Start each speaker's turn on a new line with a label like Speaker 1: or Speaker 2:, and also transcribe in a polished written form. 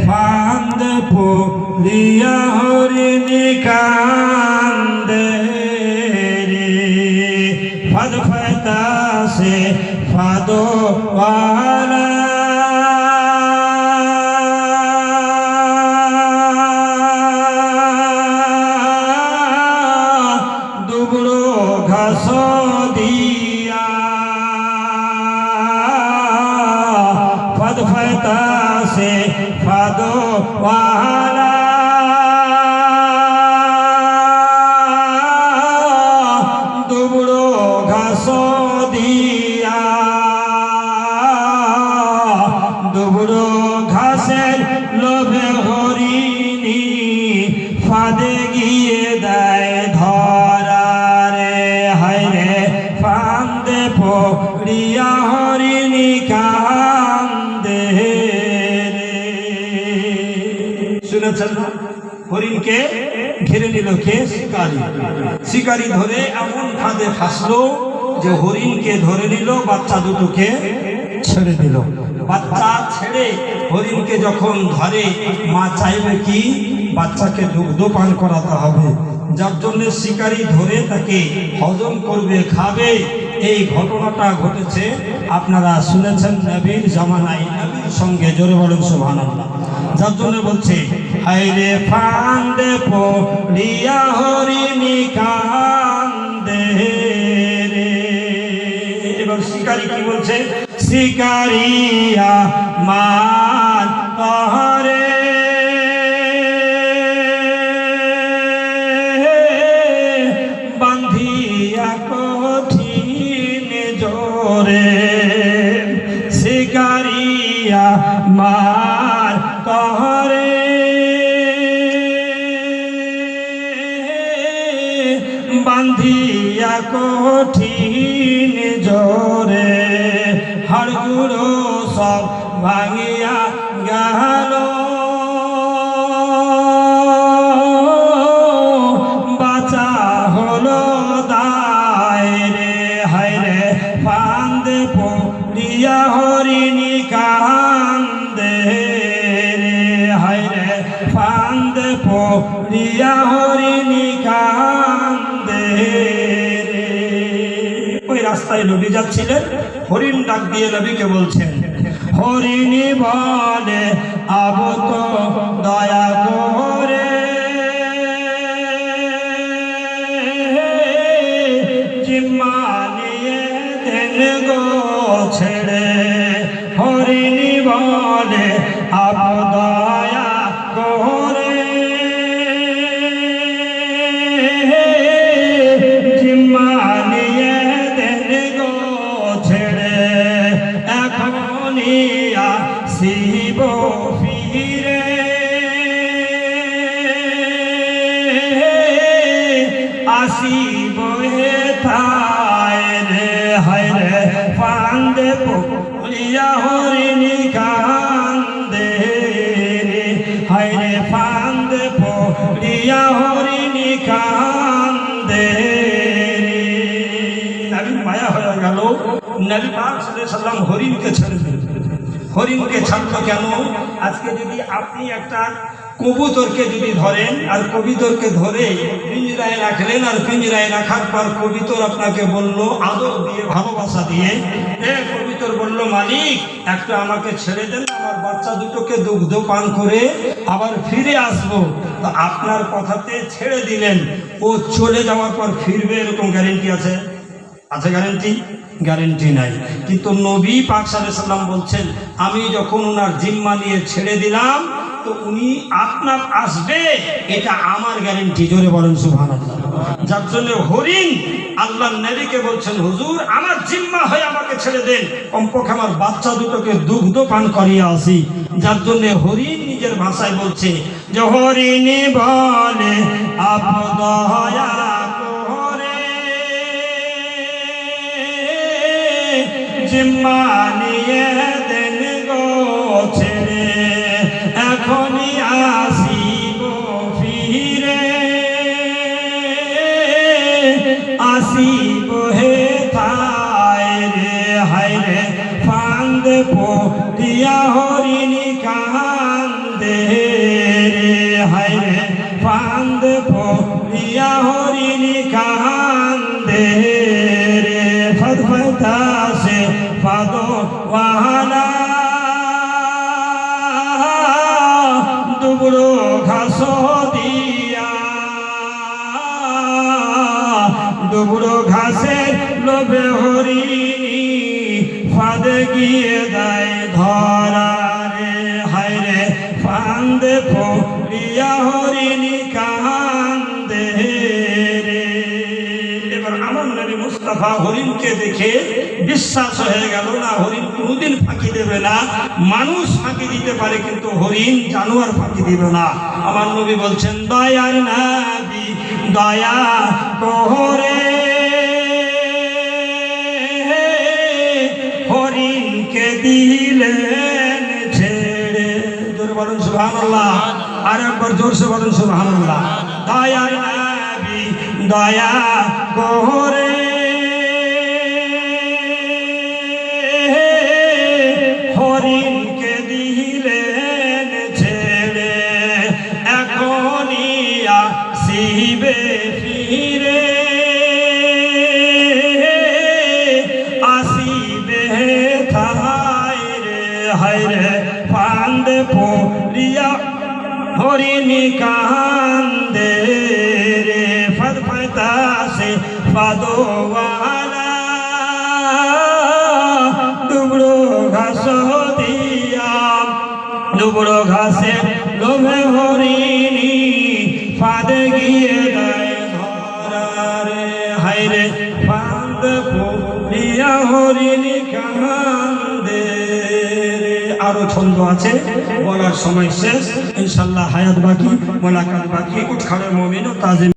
Speaker 1: ফান্দ পুরিয়া হরিণী কান্দে রে ফাদ ফাতাসে ফাদোয়ালা দুবড়ো ঘাস দিয়া ফাদ ফাতাসে ফাদোয়ালা দুবড়ো ঘাস দিয়া দুবড়ো ঘাসের লোভে হরিণী ফাঁদে গিয়ে দেয় ধরা রে হায় রে ফান্দে পড়িয়া হরিণী কান্দে রে। শুনেছেন না? হরিণকে ঘিরে নিল কে? শিকারী। শিকারী ধরে এমন ফাঁদে ফাঁসলো যে হরিণকে ধরে নিল, বাচ্চা দুটোকে ছেড়ে দিল। বাচ্চা ছেড়ে হরিণকে যখন ধরে, মা চাইবে কি? বাচ্চাকে দুগ্ধ পান করাতে হবে, যার জন্য শিকারী ধরে তাকে হজম করবে, খাবে। এই ঘটনাটা ঘটেছে, আপনারা শুনেছেন নবীর জামানায়, নবীর সঙ্গে। জোরে বলেন সুবহানাল্লাহ। যার জন্য বলছে হায়রে ফান্দে পড়িয়া হরিণী কান্দে রে। এবার শিকারী কি বলছে? শিকারিয়া মান তহরে বান্ধিয়া কঠিন জোরে শিকারিয়া মার তহরে বান্ধিয়া কঠিন জোরে হাড়গুড়ো সব ভাঙিয়া গেল বাঁচা হলো দায় রে হায় রে ফান্দে পড়িয়া হরিণী কান্দে রে হায় রে ফান্দে পড়িয়া হরিণী কান্দে রে। ওই রাস্তায় নবী যাচ্ছিলেন, হরিণ ডাক দিয়ে নবীকে বলছেন, হরিণী বলে আবু তো দয়া করে জিম্মা নিয়ে দেন গো ছেড়ে। হরিণী বলে আবু দয়া করে জিম্মা নিয়ে দেন গো ছেড়ে। এখনই আসিব ফিরে আসিব হেথায় রে হায় রে ফান্দে পড়িয়া হরিণী কান্দে রে হায় রে ফান্দে পড়িয়া হরিণী কান্দে রে। নবীর মায়া হয়ে গেল, নবী পাক সাল্লাল্লাহু আলাইহি ওয়াসাল্লাম হরিণকে ছেড়ে দিলেন। হরিণকে ছাড়লো কেন? আজকে যদি আপনি একটা কবুতরকে যদি ধরেন আর কবুতরকে ধরে পিঞ্জরায় রাখলেন, আর পিঞ্জরায় রাখার পর কবুতর আপনাকে বলল আদর দিয়ে, ভালোবাসা দিয়ে, কবুতর বলল মালিক একটা আমাকে ছেড়ে দেন, আমার বাচ্চা দুটোকে দুগ্ধ পান করে আবার ফিরে আসবো। তো আপনার কথাতে ছেড়ে দিলেন, ও চলে যাওয়ার পর ফিরবে এরকম গ্যারেন্টি আছে? আছে গ্যারেন্টি? গ্যারেন্টি নাই। কিন্তু নবী পাক সাল্লাল্লাহু আলাইহি ওয়াসাল্লাম বলছেন, আমি যখন ওনার জিম্মা নিয়ে ছেড়ে দিলাম তো উনি আপনার আসবে, এটা আমার গ্যারেন্টি। জোরে বলেন সুবহানাল্লাহ। যার জন্য হরিণ আল্লাহর নবীকে বলছেন, হুজুর আমার জিম্মা হয়ে আমাকে ছেড়ে দেন, কমপক্ষে আমার বাচ্চা দুটোকে দুগ্ধ পান করিয়ে আসি। যার জন্য হরিণ নিজের ভাষায় বলছে যে হরিণী বলে আপু দয়া করে জিম্মা নিয়ে দেন গো ছেড়ে। এখনই আসিব ফিরে আসিব হেথায় রে হায় রে ফান্দে পড়িয়া হরিণী কান্দে ফান্দ পড়িয়া হরিণী কান্দে রে ফদফদাসে ফাদওয়ালা দুবড়ো ঘাস দিয়া দুবড়ো ঘাসের লোভে হরিণী ফাঁদে গিয়ে দেয় ধরা রে হায় রে ফান্দে পড়িয়া হরিণী কান্দে রে। এবার আমার নবী মুস্তাফা হরিণকে দেখে বিশ্বাস হয়ে গেল না হরিণ কোনোদিন ফাঁকি দেবে না, মানুষ ফাঁকি দিতে পারে কিন্তু হরিণ জানোয়ার ফাঁকি দিবে না। আমার নবী বলছেন দয়ার নবী দয়া করে হরিণকে দিলেন ছেড়ে। জোরে বলুন সুবহানাল্লাহ, আর একবার জোরসে বলুন সুবহানাল্লাহ। দয়ার নবী দয়া করে হরিণকে দিলেন ছেড়ে, এখনই আসিবে ফিরে আসিবে থায় রে হায় রে ফান্দে পড়িয়া হরিণী কান্দে রে ফদফদাসে ফাদওয়ালা দুবড়ো ঘাস দিয়া দুবড়ো ঘাসে লোভে হরিণী ফাঁদে গিয়ে দেয় ধরা রে হায় রে ফাঁদ পড়িয়া হরিণী কান্দে রে। আরো ছন্দ আছে, বলার সময় শেষ, ইনশাল্লাহ হায়াত বাকি, মোলাকাত বাকি। উঠখানে মুমিন ও তাজিম।